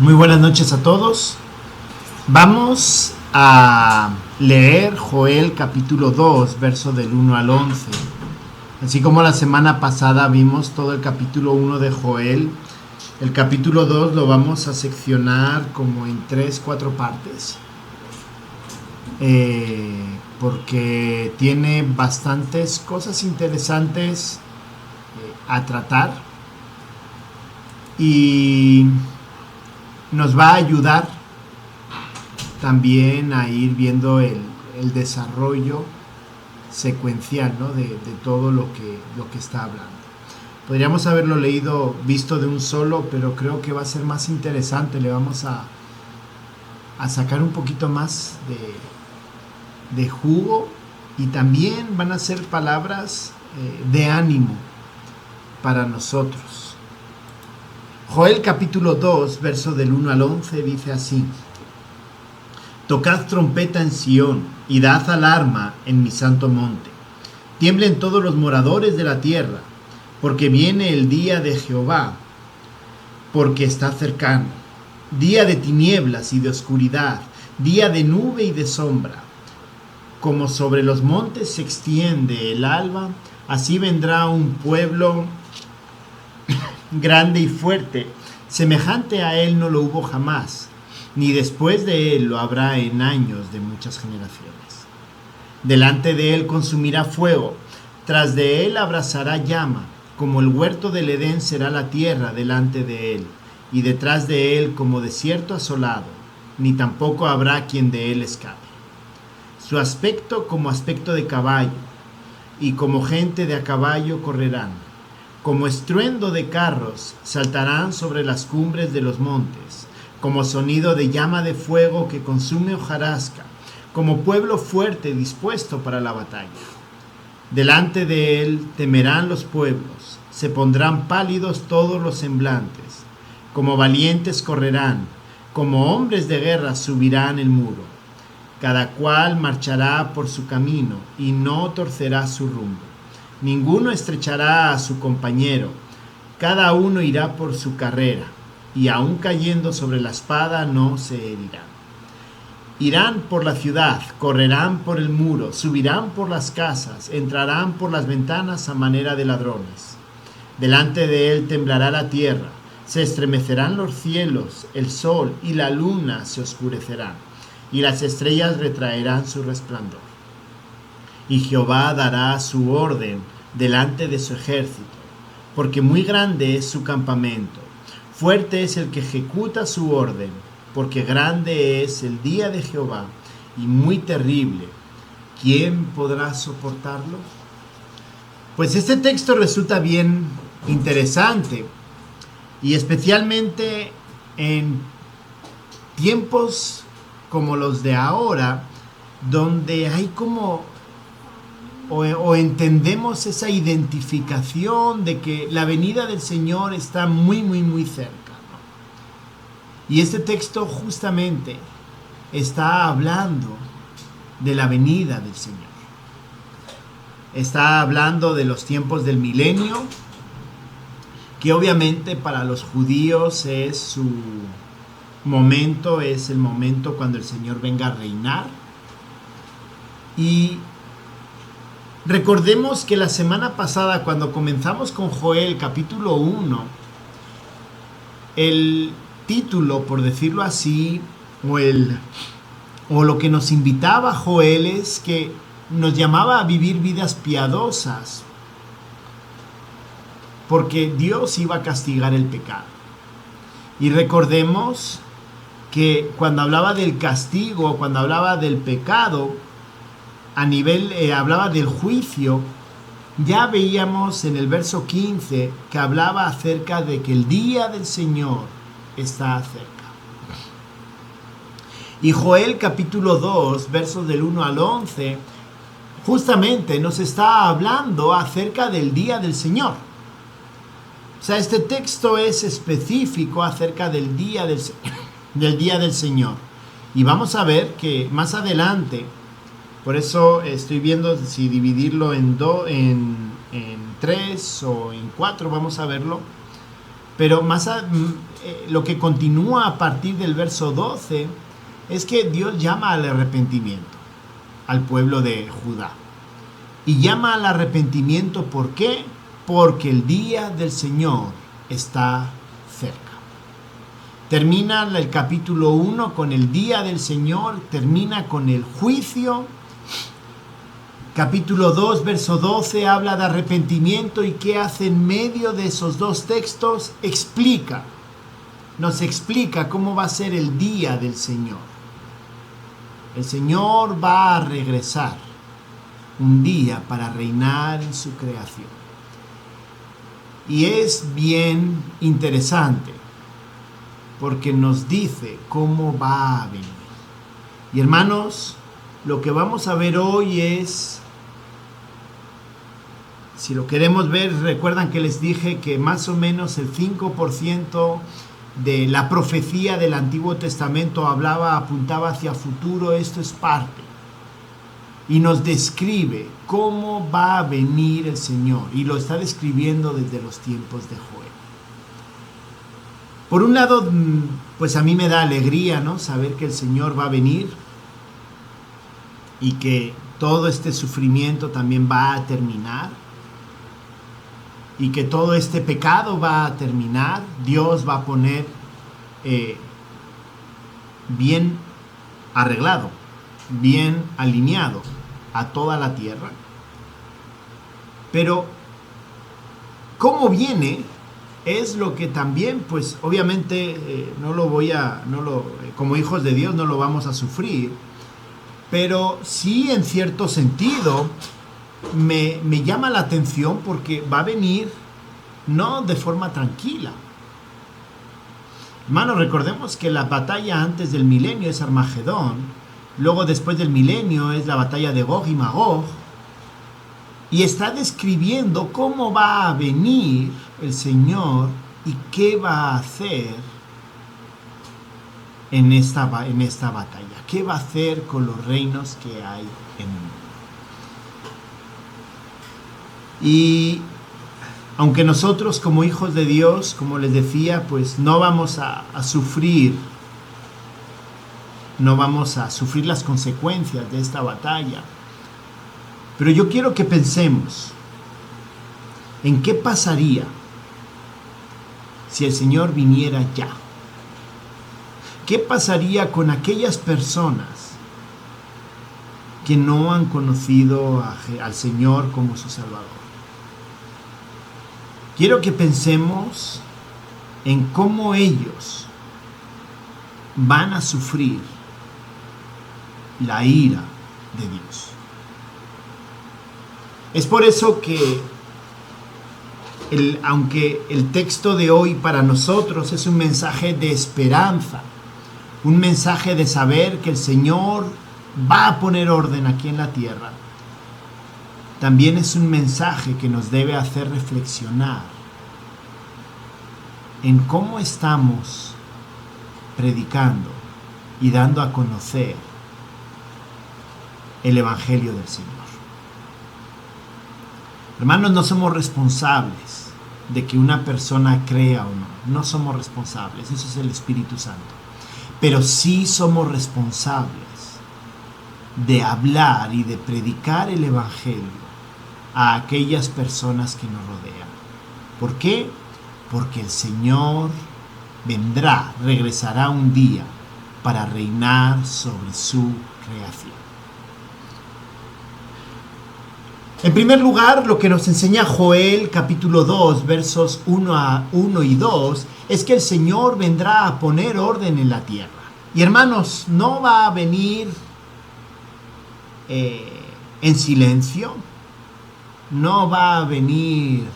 Muy buenas noches a todos. Vamos a leer Joel capítulo 2, verso del 1 al 11. Así como la semana pasada vimos todo el capítulo 1 de Joel, el capítulo 2 lo vamos a seccionar como en 3-4 partes. Porque tiene bastantes cosas interesantes a tratar y nos va a ayudar también a ir viendo el desarrollo secuencial, ¿no? de todo lo que está hablando. Podríamos haberlo visto de un solo, pero creo que va a ser más interesante. Le vamos a sacar un poquito más de jugo, y también van a ser palabras de ánimo para nosotros. Joel capítulo 2, verso del 1 al 11 dice así: Tocad trompeta en Sión y dad alarma en mi santo monte. Tiemblen todos los moradores de la tierra, porque viene el día de Jehová, porque está cercano. Día de tinieblas y de oscuridad, día de nube y de sombra. Como sobre los montes se extiende el alba, así vendrá un pueblo grande y fuerte, semejante a él no lo hubo jamás, ni después de él lo habrá en años de muchas generaciones. Delante de él consumirá fuego, tras de él abrazará llama, como el huerto del Edén será la tierra delante de él, y detrás de él como desierto asolado, ni tampoco habrá quien de él escape. Su aspecto como aspecto de caballo, y como gente de a caballo correrán. Como estruendo de carros saltarán sobre las cumbres de los montes, como sonido de llama de fuego que consume hojarasca, como pueblo fuerte dispuesto para la batalla. Delante de él temerán los pueblos, se pondrán pálidos todos los semblantes, como valientes correrán, como hombres de guerra subirán el muro. Cada cual marchará por su camino y no torcerá su rumbo. Ninguno estrechará a su compañero, cada uno irá por su carrera, y aun cayendo sobre la espada no se herirán. Irán por la ciudad, correrán por el muro, subirán por las casas, entrarán por las ventanas a manera de ladrones. Delante de él temblará la tierra, se estremecerán los cielos, el sol y la luna se oscurecerán, y las estrellas retraerán su resplandor. Y Jehová dará su orden delante de su ejército, porque muy grande es su campamento. Fuerte es el que ejecuta su orden, porque grande es el día de Jehová y muy terrible. ¿Quién podrá soportarlo? Pues este texto resulta bien interesante, y especialmente en tiempos como los de ahora, donde hay como o entendemos esa identificación de que la venida del Señor está muy, muy, muy cerca, ¿no? Y este texto justamente está hablando de la venida del Señor. Está hablando de los tiempos del milenio, que obviamente para los judíos es su momento, es el momento cuando el Señor venga a reinar. Y recordemos que la semana pasada, cuando comenzamos con Joel capítulo 1, el título, por decirlo así, o lo que nos invitaba Joel es que nos llamaba a vivir vidas piadosas, porque Dios iba a castigar el pecado. Y recordemos que cuando hablaba del castigo, cuando hablaba del pecado, hablaba del juicio, ya veíamos en el verso 15 que hablaba acerca de que el día del Señor está cerca. Y Joel capítulo 2, versos del 1 al 11, justamente nos está hablando acerca del día del Señor. O sea, este texto es específico acerca del día del Señor. Y vamos a ver que más adelante, por eso estoy viendo si dividirlo en 3 o en 4, vamos a verlo. Pero lo que continúa a partir del verso 12 es que Dios llama al arrepentimiento al pueblo de Judá. Y llama al arrepentimiento, ¿por qué? Porque el día del Señor está cerca. Termina el capítulo 1 con el día del Señor, termina con el juicio. Capítulo 2, verso 12, habla de arrepentimiento, y ¿qué hace en medio de esos dos textos? Nos explica cómo va a ser el día del Señor. El Señor va a regresar un día para reinar en su creación. Y es bien interesante porque nos dice cómo va a venir. Y hermanos, lo que vamos a ver hoy es, si lo queremos ver, recuerdan que les dije que más o menos el 5% de la profecía del Antiguo Testamento apuntaba hacia futuro. Esto es parte. Y nos describe cómo va a venir el Señor. Y lo está describiendo desde los tiempos de Joel. Por un lado, pues a mí me da alegría, ¿no? Saber que el Señor va a venir y que todo este sufrimiento también va a terminar y que todo este pecado va a terminar. Dios va a poner bien arreglado, bien alineado a toda la tierra. Pero cómo viene es lo que también, pues obviamente como hijos de Dios no lo vamos a sufrir, pero sí, en cierto sentido me llama la atención, porque va a venir no de forma tranquila. Hermanos, recordemos que la batalla antes del milenio es Armagedón, luego después del milenio es la batalla de Gog y Magog, y está describiendo cómo va a venir el Señor y qué va a hacer en esta batalla. ¿Qué va a hacer con los reinos que hay en el mundo? Y aunque nosotros como hijos de Dios, como les decía, pues no vamos a sufrir las consecuencias de esta batalla, pero yo quiero que pensemos en qué pasaría si el Señor viniera ya. ¿Qué pasaría con aquellas personas que no han conocido al Señor como su Salvador? Quiero que pensemos en cómo ellos van a sufrir la ira de Dios. Es por eso que aunque el texto de hoy para nosotros es un mensaje de esperanza, un mensaje de saber que el Señor va a poner orden aquí en la tierra, también es un mensaje que nos debe hacer reflexionar en cómo estamos predicando y dando a conocer el Evangelio del Señor. Hermanos, no somos responsables de que una persona crea o no. No somos responsables, eso es el Espíritu Santo. Pero sí somos responsables de hablar y de predicar el Evangelio a aquellas personas que nos rodean. ¿Por qué? Porque el Señor regresará un día para reinar sobre su creación. En primer lugar, lo que nos enseña Joel capítulo 2, versos 1 y 2, es que el Señor vendrá a poner orden en la tierra. Y hermanos, no va a venir en silencio, no va a venir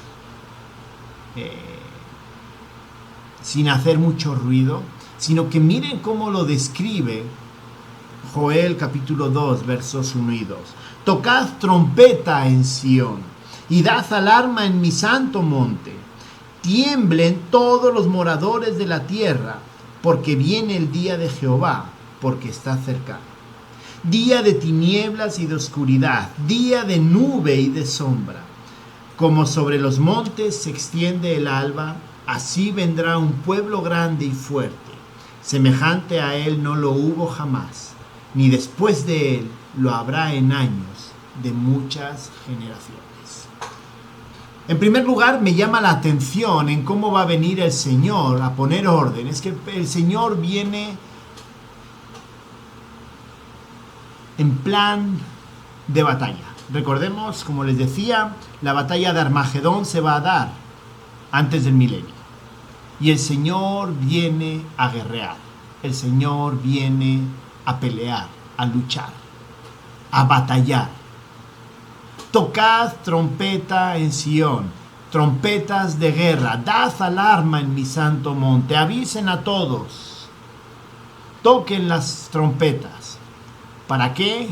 sin hacer mucho ruido, sino que miren cómo lo describe Joel capítulo 2, versos 1 y 2. Tocad trompeta en Sión y dad alarma en mi santo monte. Tiemblen todos los moradores de la tierra, porque viene el día de Jehová, porque está cercano. Día de tinieblas y de oscuridad, día de nube y de sombra. Como sobre los montes se extiende el alba, Así vendrá un pueblo grande y fuerte. Semejante a él no lo hubo jamás, ni después de él lo habrá en años de muchas generaciones. En primer lugar, me llama la atención en cómo va a venir el Señor a poner orden. Es que el Señor viene en plan de batalla. Recordemos, como les decía, la batalla de Armagedón se va a dar antes del milenio. Y el Señor viene a guerrear. El Señor viene a pelear, a luchar, a batallar. Tocad trompeta en Sión, trompetas de guerra, dad alarma en mi santo monte, avisen a todos, toquen las trompetas. ¿Para qué?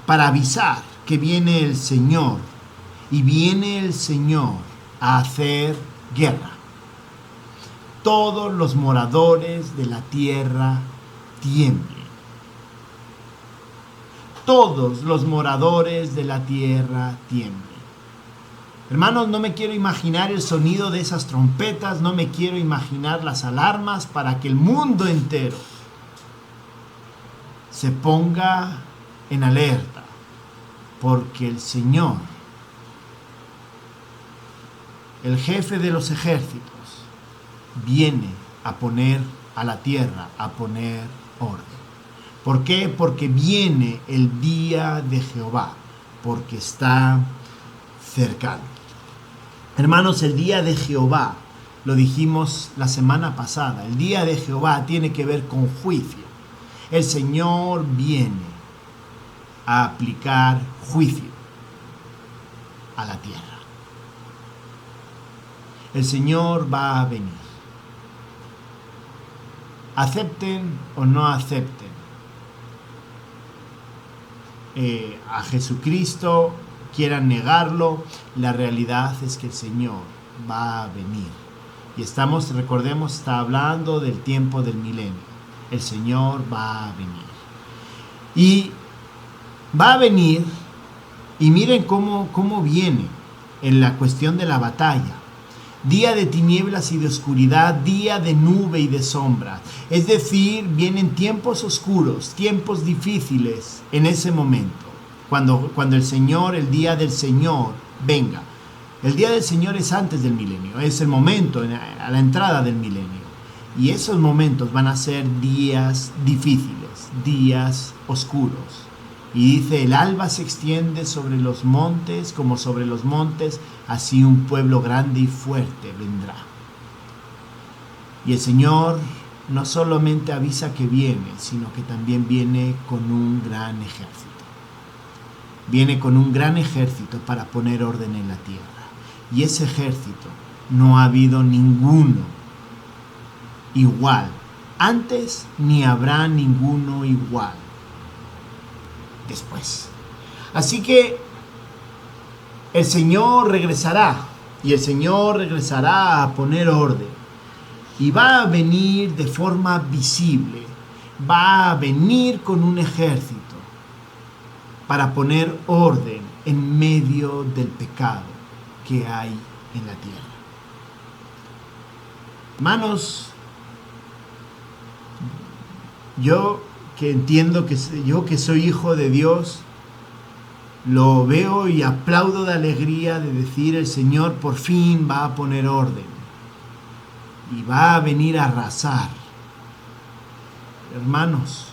Para avisar que viene el Señor, y viene el Señor a hacer guerra. Todos los moradores de la tierra tiemblen. Todos los moradores de la tierra tiemblen. Hermanos, no me quiero imaginar el sonido de esas trompetas, no me quiero imaginar las alarmas para que el mundo entero se ponga en alerta, porque el Señor, el jefe de los ejércitos, viene a poner a la tierra, a poner orden. ¿Por qué? Porque viene el día de Jehová, porque está cercano. Hermanos, el día de Jehová, lo dijimos la semana pasada, el día de Jehová tiene que ver con juicio. El Señor viene a aplicar juicio a la tierra. El Señor va a venir. Acepten o no acepten a Jesucristo, quieran negarlo, la realidad es que el Señor va a venir. Y recordemos, está hablando del tiempo del milenio. El Señor va a venir. Y va a venir, y miren cómo viene en la cuestión de la batalla. Día de tinieblas y de oscuridad, día de nube y de sombra. Es decir, vienen tiempos oscuros, tiempos difíciles en ese momento. Cuando el Señor, el día del Señor, venga. El día del Señor es antes del milenio, es el momento, a la entrada del milenio. Y esos momentos van a ser días difíciles, días oscuros. Y dice, el alba se extiende sobre los montes, como sobre los montes, así un pueblo grande y fuerte vendrá. Y el Señor no solamente avisa que viene, sino que también viene con un gran ejército. Viene con un gran ejército para poner orden en la tierra. Y ese ejército no ha habido ninguno igual antes, ni habrá ninguno igual después. Así que el Señor regresará, y el Señor regresará a poner orden, y va a venir de forma visible, va a venir con un ejército para poner orden en medio del pecado que hay en la tierra. Hermanos, yo que entiendo que yo que soy hijo de Dios, lo veo y aplaudo de alegría de decir, el Señor por fin va a poner orden y va a venir a arrasar. Hermanos,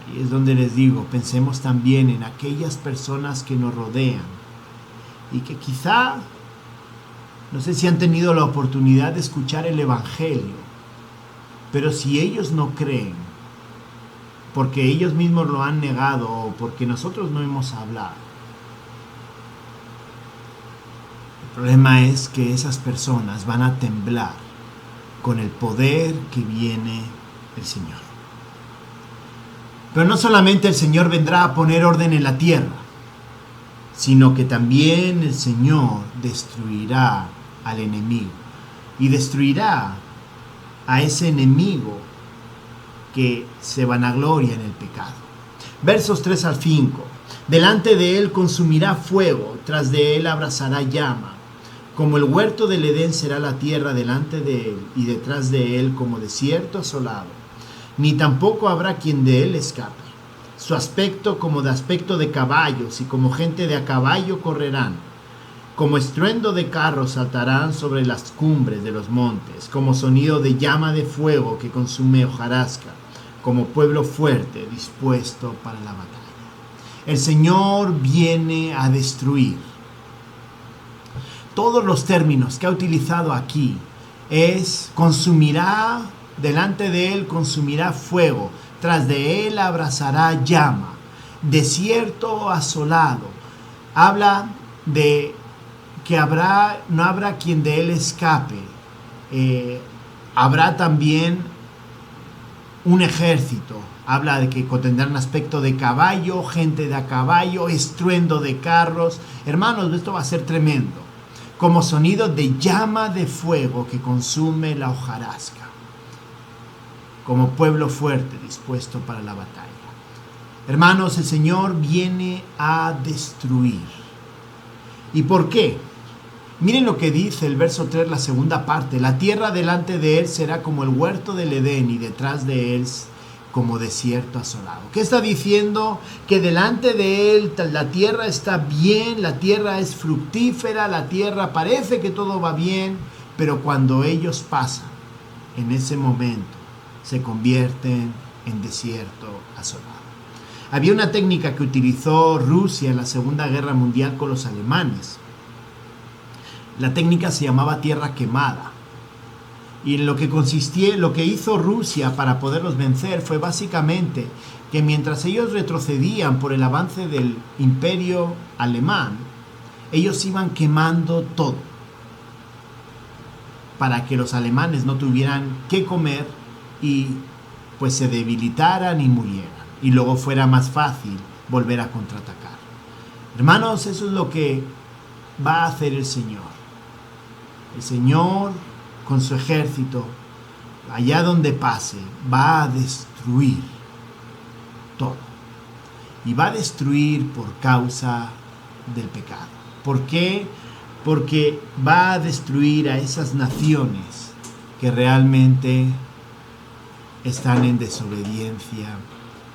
ahí es donde les digo, pensemos también en aquellas personas que nos rodean y que quizá, no sé si han tenido la oportunidad de escuchar el Evangelio, pero si ellos no creen, porque ellos mismos lo han negado o porque nosotros no hemos hablado, el problema es que esas personas van a temblar con el poder que viene el Señor. Pero no solamente el Señor vendrá a poner orden en la tierra, sino que también el Señor destruirá al enemigo y destruirá a ese enemigo que se vanagloria en el pecado. Versos 3 al 5. Delante de él consumirá fuego, tras de él abrazará llama. Como el huerto del Edén será la tierra delante de él y detrás de él como desierto asolado, ni tampoco habrá quien de él escape. Su aspecto como de aspecto de caballos y como gente de a caballo correrán. Como estruendo de carros saltarán sobre las cumbres de los montes, como sonido de llama de fuego que consume hojarasca, como pueblo fuerte dispuesto para la batalla. El Señor viene a destruir. Todos los términos que ha utilizado aquí es consumirá, delante de él consumirá fuego, tras de él abrazará llama, desierto asolado. Habla de que no habrá quien de él escape. Habrá también un ejército. Habla de que tendrán aspecto de caballo, gente de a caballo, estruendo de carros. Hermanos, esto va a ser tremendo. Como sonido de llama de fuego que consume la hojarasca. Como pueblo fuerte dispuesto para la batalla. Hermanos, el Señor viene a destruir. ¿Y por qué? Miren lo que dice el verso 3, la segunda parte. La tierra delante de él será como el huerto del Edén y detrás de él como desierto asolado. ¿Qué está diciendo? Que delante de él la tierra está bien, la tierra es fructífera, la tierra parece que todo va bien, pero cuando ellos pasan, en ese momento se convierten en desierto asolado. Había una técnica que utilizó Rusia en la Segunda Guerra Mundial con los alemanes. La técnica se llamaba tierra quemada. Y en lo que hizo Rusia para poderlos vencer fue básicamente que mientras ellos retrocedían por el avance del imperio alemán, ellos iban quemando todo para que los alemanes no tuvieran qué comer y pues se debilitaran y murieran. Y luego fuera más fácil volver a contraatacar. Hermanos, eso es lo que va a hacer el Señor. El Señor, con su ejército, allá donde pase, va a destruir todo. Y va a destruir por causa del pecado. ¿Por qué? Porque va a destruir a esas naciones que realmente están en desobediencia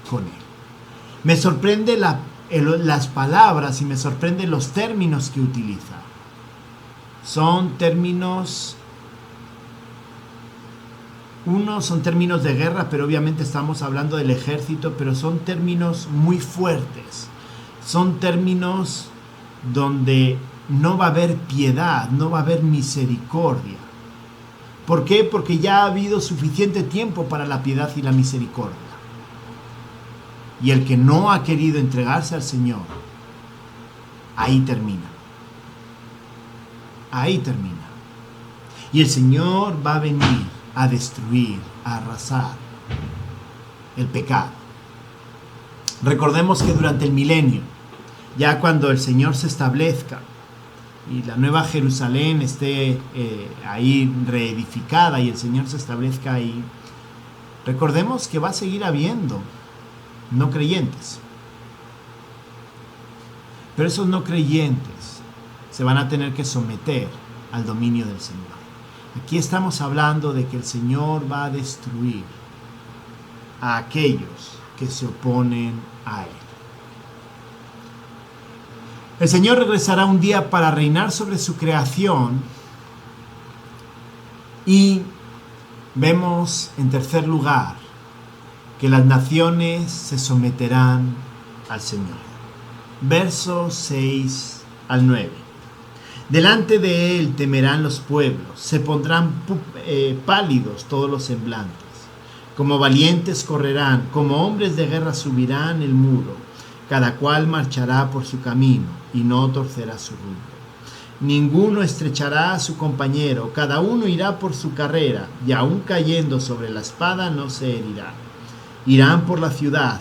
con Él. Me sorprende las palabras y me sorprenden los términos que utiliza. Son términos, son términos de guerra, pero obviamente estamos hablando del ejército, pero son términos muy fuertes. Son términos donde no va a haber piedad, no va a haber misericordia. ¿Por qué? Porque ya ha habido suficiente tiempo para la piedad y la misericordia. Y el que no ha querido entregarse al Señor, ahí termina. Ahí termina. Y el Señor va a venir a destruir, a arrasar el pecado. Recordemos que durante el milenio, ya cuando el Señor se establezca y la nueva Jerusalén esté ahí reedificada y el Señor se establezca ahí, recordemos que va a seguir habiendo no creyentes. Pero esos no creyentes se van a tener que someter al dominio del Señor. Aquí estamos hablando de que el Señor va a destruir a aquellos que se oponen a Él. El Señor regresará un día para reinar sobre su creación y vemos en tercer lugar que las naciones se someterán al Señor. Versos 6 al 9. Delante de él temerán los pueblos, se pondrán pálidos todos los semblantes. Como valientes correrán, como hombres de guerra subirán el muro. Cada cual marchará por su camino y no torcerá su rumbo. Ninguno estrechará a su compañero, cada uno irá por su carrera, y aun cayendo sobre la espada no se herirá. Irán por la ciudad,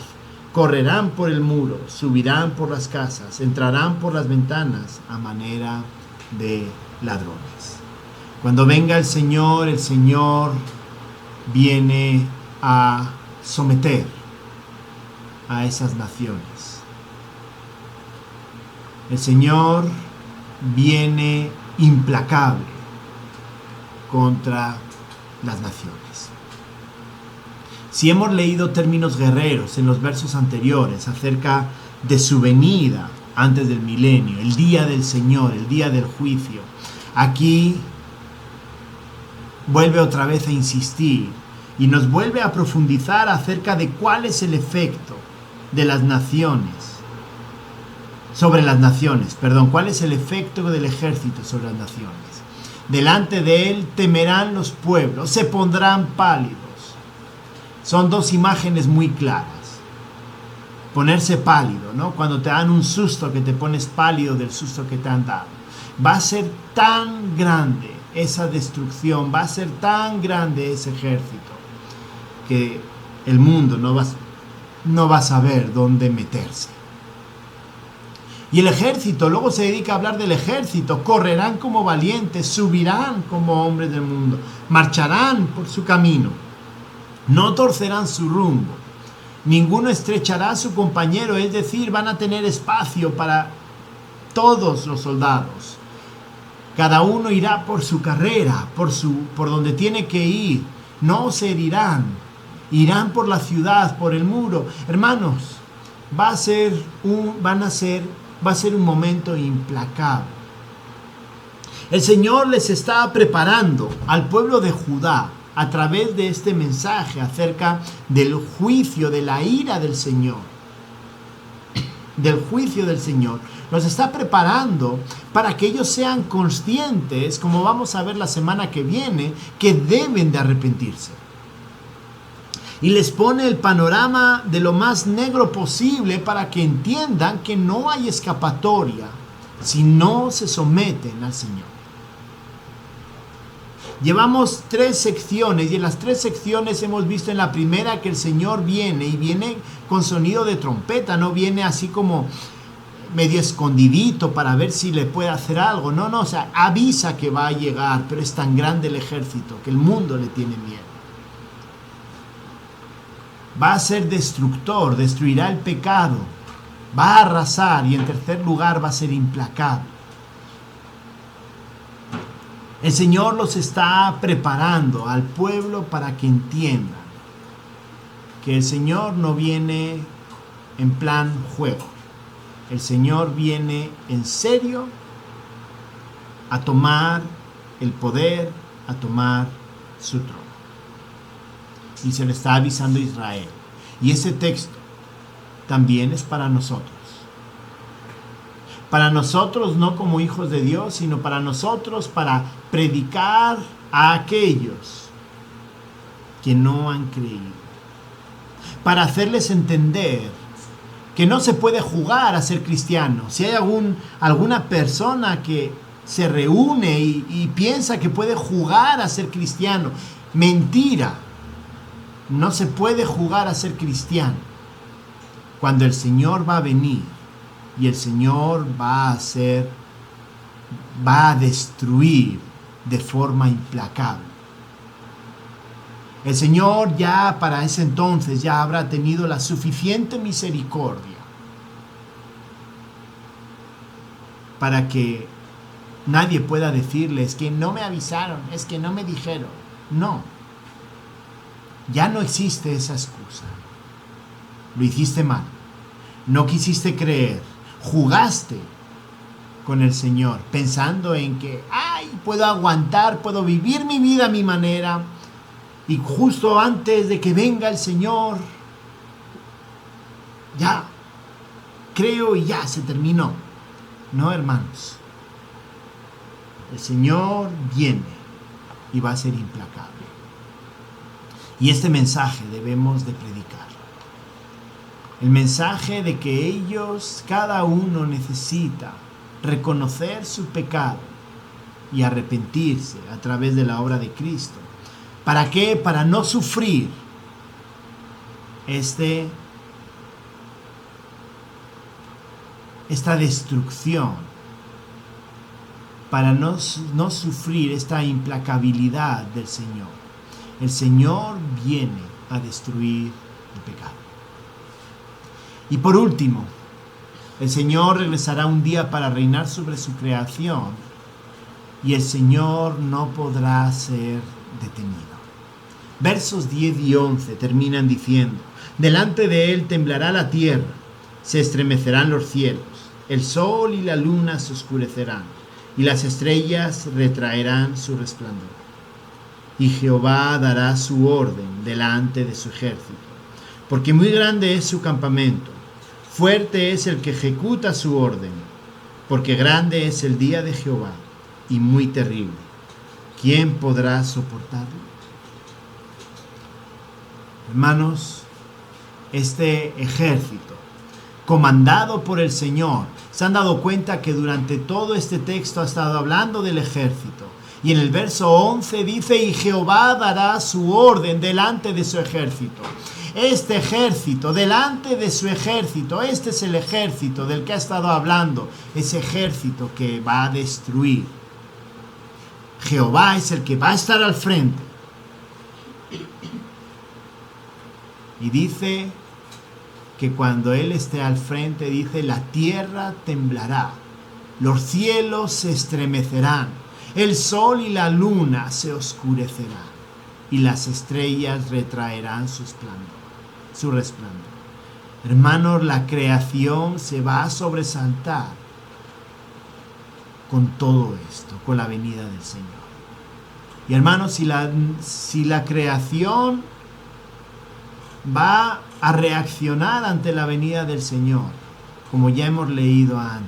correrán por el muro, subirán por las casas, entrarán por las ventanas a manera de ladrones. Cuando venga el Señor viene a someter a esas naciones. El Señor viene implacable contra las naciones. Si hemos leído términos guerreros en los versos anteriores acerca de su venida antes del milenio, el día del Señor, el día del juicio, aquí vuelve otra vez a insistir y nos vuelve a profundizar acerca de cuál es el efecto de las naciones, cuál es el efecto del ejército sobre las naciones. Delante de él temerán los pueblos, se pondrán pálidos. Son dos imágenes muy claras. Ponerse pálido, ¿no? Cuando te dan un susto, que te pones pálido del susto que te han dado. Va a ser tan grande esa destrucción, va a ser tan grande ese ejército, que el mundo no va a saber dónde meterse. Y el ejército, luego se dedica a hablar del ejército, correrán como valientes, subirán como hombres del mundo, marcharán por su camino, no torcerán su rumbo, ninguno estrechará a su compañero, es decir, van a tener espacio para todos los soldados. Cada uno irá por su carrera, por donde tiene que ir, no se herirán, irán por la ciudad, por el muro. Hermanos, va a ser un momento implacable. El Señor les está preparando al pueblo de Judá a través de este mensaje acerca del juicio, de la ira del Señor. Del juicio del Señor. Los está preparando para que ellos sean conscientes, como vamos a ver la semana que viene, que deben de arrepentirse. Y les pone el panorama de lo más negro posible para que entiendan que no hay escapatoria si no se someten al Señor. Llevamos 3 secciones y en las 3 secciones hemos visto en la primera que el Señor viene y viene con sonido de trompeta, no viene así como medio escondidito para ver si le puede hacer algo. No, o sea, avisa que va a llegar, pero es tan grande el ejército que el mundo le tiene miedo. Va a ser destructor, destruirá el pecado, va a arrasar y en tercer lugar va a ser implacable. El Señor los está preparando al pueblo para que entiendan que el Señor no viene en plan juego. El Señor viene en serio a tomar el poder, a tomar su trono. Y se le está avisando a Israel. Y ese texto también es para nosotros. Para nosotros no como hijos de Dios, sino para nosotros, para predicar a aquellos que no han creído. Para hacerles entender que no se puede jugar a ser cristiano. Si hay alguna persona que se reúne y piensa que puede jugar a ser cristiano, mentira. No se puede jugar a ser cristiano. Cuando el Señor va a venir y el Señor va a destruir de forma implacable. El Señor ya para ese entonces ya habrá tenido la suficiente misericordia para que nadie pueda decirles que no me avisaron, es que no me dijeron. No. Ya no existe esa excusa. Lo hiciste mal. No quisiste creer. Jugaste con el Señor pensando en que, puedo aguantar, puedo vivir mi vida a mi manera. Y justo antes de que venga el Señor, ya creo y ya se terminó. No, hermanos. El Señor viene y va a ser implacable. Y este mensaje debemos de predicar. El mensaje de que ellos, cada uno necesita reconocer su pecado y arrepentirse a través de la obra de Cristo. ¿Para qué? Para no sufrir esta destrucción, para no sufrir esta implacabilidad del Señor. El Señor viene a destruir el pecado. Y por último, el Señor regresará un día para reinar sobre su creación y el Señor no podrá ser detenido. Versos 10 y 11 terminan diciendo: delante de él temblará la tierra, se estremecerán los cielos, el sol y la luna se oscurecerán, y las estrellas retraerán su resplandor. Y Jehová dará su orden delante de su ejército, porque muy grande es su campamento, fuerte es el que ejecuta su orden, porque grande es el día de Jehová y muy terrible. ¿Quién podrá soportarlo? Hermanos, este ejército, comandado por el Señor, se han dado cuenta que durante todo este texto ha estado hablando del ejército. Y en el verso 11 dice: y Jehová dará su orden delante de su ejército. Este ejército, delante de su ejército, este es el ejército del que ha estado hablando, ese ejército que va a destruir. Jehová es el que va a estar al frente. Y dice que cuando Él esté al frente, dice, la tierra temblará, los cielos se estremecerán, el sol y la luna se oscurecerán, y las estrellas retraerán su resplandor. Hermanos, la creación se va a sobresaltar con todo esto, con la venida del Señor. Y hermanos, si la creación va a reaccionar ante la venida del Señor, como ya hemos leído antes,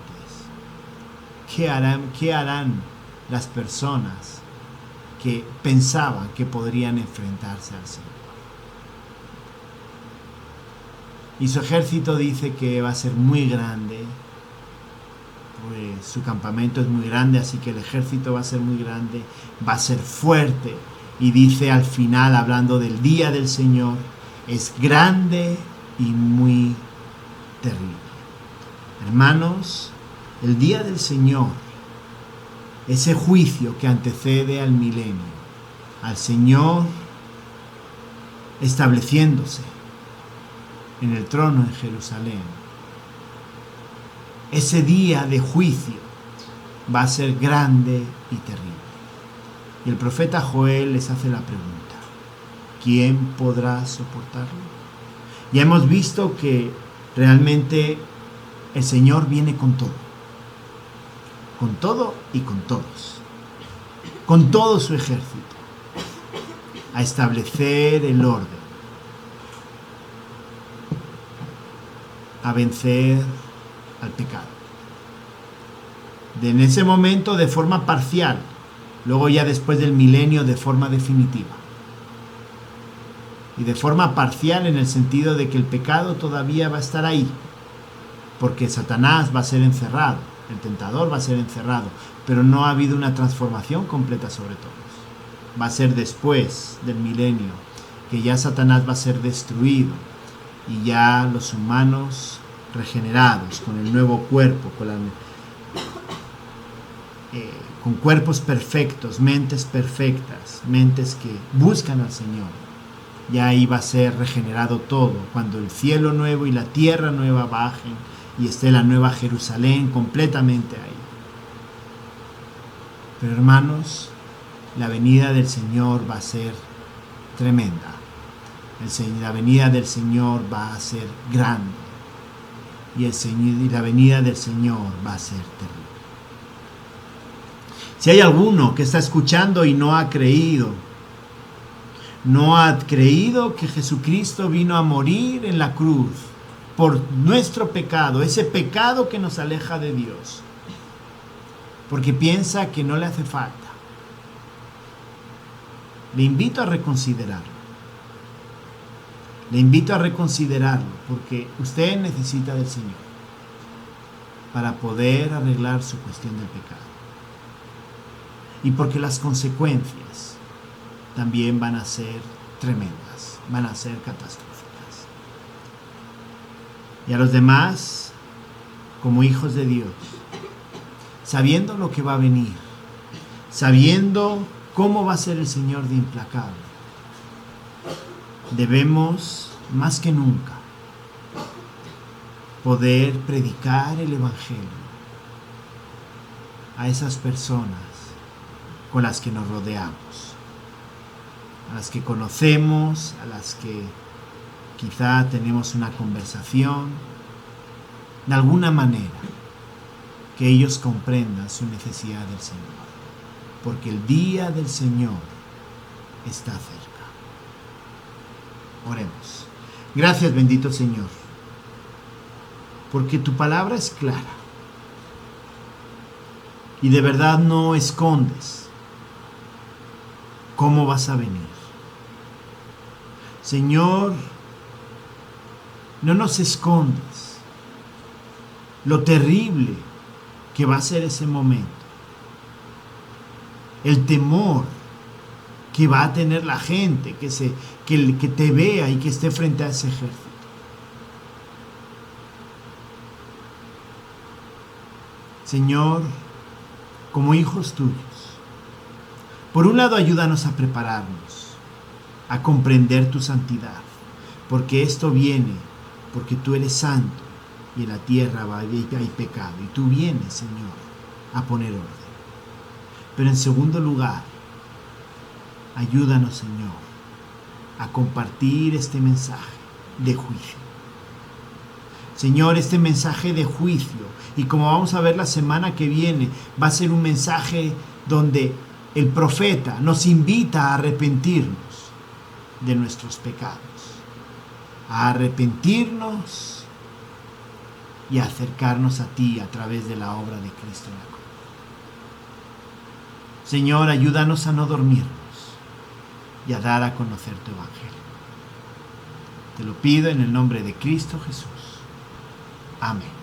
¿qué harán las personas que pensaban que podrían enfrentarse al Señor? Y su ejército dice que va a ser muy grande, pues su campamento es muy grande, así que el ejército va a ser muy grande, va a ser fuerte. Y dice al final, hablando del día del Señor, es grande y muy terrible. Hermanos, el día del Señor, ese juicio que antecede al milenio, al Señor estableciéndose en el trono en Jerusalén, ese día de juicio va a ser grande y terrible. Y el profeta Joel les hace la pregunta: ¿quién podrá soportarlo? Ya hemos visto que realmente el Señor viene con todo y con todos, con todo su ejército, a establecer el orden, a vencer al pecado. En ese momento de forma parcial, luego ya después del milenio de forma definitiva. Y de forma parcial en el sentido de que el pecado todavía va a estar ahí, porque Satanás va a ser encerrado, el tentador va a ser encerrado, pero no ha habido una transformación completa sobre todos. Va a ser después del milenio, que ya Satanás va a ser destruido y ya los humanos regenerados, con el nuevo cuerpo, con cuerpos perfectos, mentes perfectas, mentes que buscan al Señor. Ya ahí va a ser regenerado todo, cuando el cielo nuevo y la tierra nueva bajen y esté la nueva Jerusalén completamente ahí. Pero hermanos, la venida del Señor va a ser tremenda. La venida del Señor va a ser grande. Y la venida del Señor va a ser terrible. Si hay alguno que está escuchando y no ha creído que Jesucristo vino a morir en la cruz por nuestro pecado, ese pecado que nos aleja de Dios, porque piensa que no le hace falta, le invito a reconsiderarlo. Le invito a reconsiderarlo, porque usted necesita del Señor para poder arreglar su cuestión del pecado. Y porque las consecuencias también van a ser tremendas, van a ser catastróficas. Y a los demás, como hijos de Dios, sabiendo lo que va a venir, sabiendo cómo va a ser el Señor de implacable, debemos, más que nunca, poder predicar el Evangelio a esas personas con las que nos rodeamos, a las que conocemos, a las que quizá tenemos una conversación, de alguna manera, que ellos comprendan su necesidad del Señor, porque el día del Señor está cerca. Oremos. Gracias, bendito Señor, porque tu palabra es clara y de verdad no escondes cómo vas a venir. Señor, no nos escondes lo terrible que va a ser ese momento, el temor que va a tener la gente que te vea y que esté frente a ese ejército. Señor, como hijos tuyos, por un lado ayúdanos a prepararnos, a comprender tu santidad, porque esto viene porque tú eres santo y en la tierra hay pecado y tú vienes, Señor, a poner orden. Pero en segundo lugar, ayúdanos, Señor, a compartir este mensaje de juicio. Señor, este mensaje de juicio, y como vamos a ver la semana que viene, va a ser un mensaje donde el profeta nos invita a arrepentirnos de nuestros pecados, a arrepentirnos y a acercarnos a ti a través de la obra de Cristo en la cruz. Señor, ayúdanos a no dormirnos y a dar a conocer tu evangelio. Te lo pido en el nombre de Cristo Jesús. Amén.